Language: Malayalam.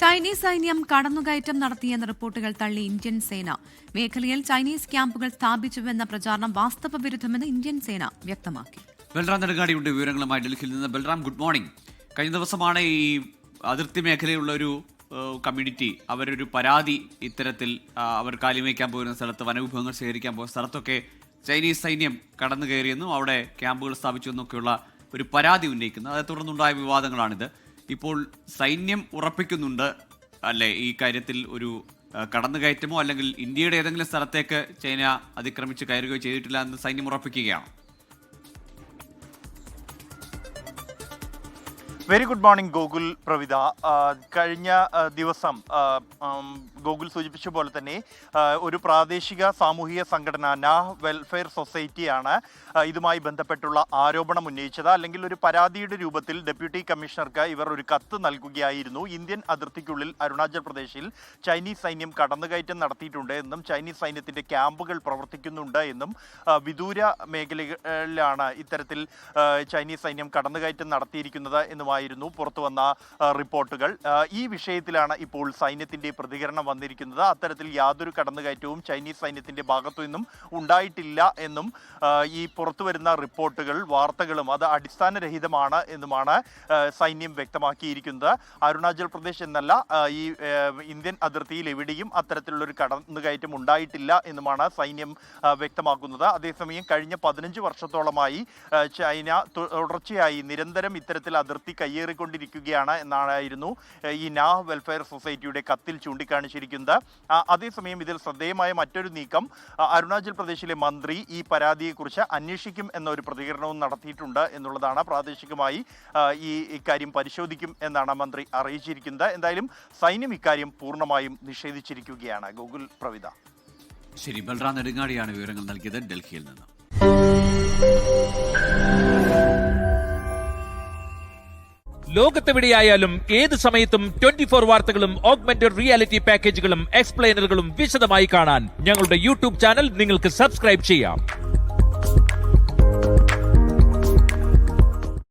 ചൈനീസ് സൈന്യം കടന്നുകയറ്റം നടത്തിയെന്ന റിപ്പോർട്ടുകൾ തള്ളി ഇന്ത്യൻ സേന. മേഖലയിൽ ചൈനീസ് ക്യാമ്പുകൾ സ്ഥാപിച്ചുവെന്ന പ്രചാരണം വാസ്തവ വിരുദ്ധമെന്ന് ഇന്ത്യൻ സേന വ്യക്തമാക്കി. ബൽറാം നെടുങ്ങാടിയുണ്ട് വിവരങ്ങളുമായി ഡൽഹിയിൽ നിന്ന്. Balram, good morning. കഴിഞ്ഞ ദിവസമാണ് ഈ അതിർത്തി മേഖലയിലുള്ള ഒരു കമ്മ്യൂണിറ്റി അവരൊരു പരാതി ഇത്തരത്തിൽ അവർ കാലിമേക്കാൻ പോകുന്ന സ്ഥലത്ത് വനവിഭവങ്ങൾ ശേഖരിക്കാൻ പോകുന്ന സ്ഥലത്തൊക്കെ ചൈനീസ് സൈന്യം കടന്നു കയറിയെന്നും അവിടെ ക്യാമ്പുകൾ സ്ഥാപിച്ചു എന്നൊക്കെയുള്ള ഒരു പരാതി ഉന്നയിക്കുന്നത്. അതേ തുടർന്നുണ്ടായ വിവാദങ്ങളാണിത്. ഇപ്പോൾ സൈന്യം ഉറപ്പിക്കുന്നുണ്ട് അല്ലേ ഈ കാര്യത്തിൽ ഒരു കടന്നുകയറ്റമോ അല്ലെങ്കിൽ ഇന്ത്യയുടെ ഏതെങ്കിലും സ്ഥലത്തേക്ക് ചൈന അതിക്രമിച്ച് കയറുകയോ ചെയ്തിട്ടില്ല എന്ന് സൈന്യം ഉറപ്പിക്കുകയാണ്. Very good morning Gokul Pravitha. കഴിഞ്ഞ ദിവസം ഗോകുൽ സൂചിപ്പിച്ച പോലെ തന്നെ ഒരു പ്രാദേശിക സാമൂഹിക സംഘടന നാഹ് വെൽഫെയർ സൊസൈറ്റിയാണ് ഇതുമായി ബന്ധപ്പെട്ടുള്ള ആരോപണം ഉന്നയിച്ചത്. അല്ലെങ്കിൽ ഒരു പരാതിയുടെ രൂപത്തിൽ ഡെപ്യൂട്ടി കമ്മീഷണർക്ക് ഇവർ ഒരു കത്ത് നൽകുകയായിരുന്നു. ഇന്ത്യൻ അതിർത്തിക്കുള്ളിൽ അരുണാചൽ പ്രദേശിൽ ചൈനീസ് സൈന്യം കടന്നുകയറ്റം നടത്തിയിട്ടുണ്ട് എന്നും ചൈനീസ് സൈന്യത്തിന്റെ ക്യാമ്പുകൾ പ്രവർത്തിക്കുന്നുണ്ട് എന്നും വിദൂര മേഖലകളിലാണ് ഇത്തരത്തിൽ ചൈനീസ് സൈന്യം കടന്നുകയറ്റം നടത്തിയിരിക്കുന്നത് എന്നുമായിരുന്നു പുറത്തു വന്ന റിപ്പോർട്ടുകൾ. ഈ വിഷയത്തിലാണ് ഇപ്പോൾ സൈന്യത്തിന്റെ പ്രതികരണം വന്നിരിക്കുന്നത്. അത്തരത്തിൽ യാതൊരു കടന്നുകയറ്റവും ചൈനീസ് സൈന്യത്തിന്റെ ഭാഗത്തു നിന്നും ഉണ്ടായിട്ടില്ല എന്നും ഈ പുറത്തു വരുന്ന റിപ്പോർട്ടുകൾ വാർത്തകളും അത് അടിസ്ഥാനരഹിതമാണ് എന്നുമാണ് സൈന്യം വ്യക്തമാക്കിയിരിക്കുന്നത്. അരുണാചൽ പ്രദേശ് എന്നല്ല ഈ ഇന്ത്യൻ അതിർത്തിയിൽ എവിടെയും അത്തരത്തിലുള്ളൊരു കടന്നുകയറ്റം ഉണ്ടായിട്ടില്ല എന്നുമാണ് സൈന്യം വ്യക്തമാക്കുന്നത്. അതേസമയം കഴിഞ്ഞ 15 വർഷത്തോളമായി ചൈന തുടർച്ചയായി നിരന്തരം ഇത്തരത്തിൽ അതിർത്തി കയ്യേറിക്കൊണ്ടിരിക്കുകയാണ് എന്നായിരുന്നു ഈ നാഹ് വെൽഫെയർ സൊസൈറ്റിയുടെ കത്തിൽ ചൂണ്ടിക്കാണിച്ചിരിക്കുന്നത്. അതേസമയം ഇതിൽ ശ്രദ്ധേയമായ മറ്റൊരു നീക്കം അരുണാചൽ പ്രദേശിലെ മന്ത്രി ഈ പരാതിയെക്കുറിച്ച് അന്വേഷിക്കും എന്നൊരു പ്രതികരണവും നടത്തിയിട്ടുണ്ട് എന്നുള്ളതാണ്. പ്രാദേശികമായി ഈ ഇക്കാര്യം പരിശോധിക്കും എന്നാണ് മന്ത്രി അറിയിച്ചിരിക്കുന്നത്. എന്തായാലും സൈന്യം ഇക്കാര്യം പൂർണ്ണമായും നിഷേധിച്ചിരിക്കുകയാണ്. ഗൂഗിൾ പ്രവിത. ശരി, ബൽറാം നെടുങ്ങാടിയാണ് വിവരങ്ങൾ നൽകിയത് ഡൽഹിയിൽ നിന്ന്. ലോകത്തെവിടെയായാലും ഏത് സമയത്തും 24 വാർത്തകളും ഓഗ്മെന്റഡ് റിയാലിറ്റി പാക്കേജുകളും എക്സ്പ്ലെയിനറുകളും വിശദമായി കാണാൻ ഞങ്ങളുടെ യൂട്യൂബ് ചാനൽ നിങ്ങൾക്ക് സബ്സ്ക്രൈബ് ചെയ്യാം.